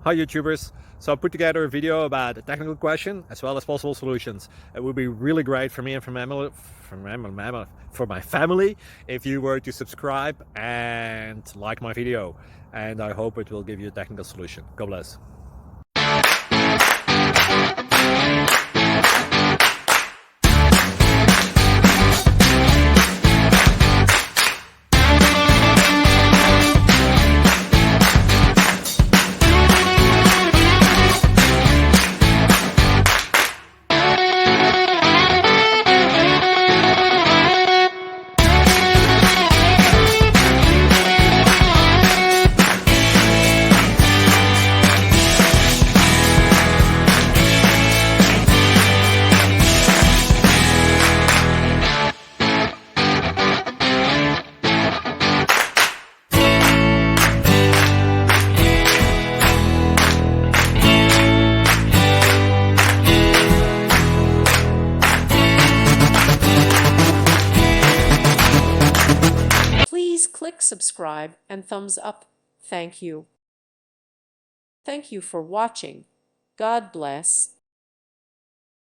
Hi YouTubers! So I put together a video about a technical question as well as possible solutions. It would be really great for me and for my family if you were to subscribe and like my video, and I hope it will give you a technical solution. God bless. Please click subscribe and thumbs up. Thank you. Thank you for watching. God bless.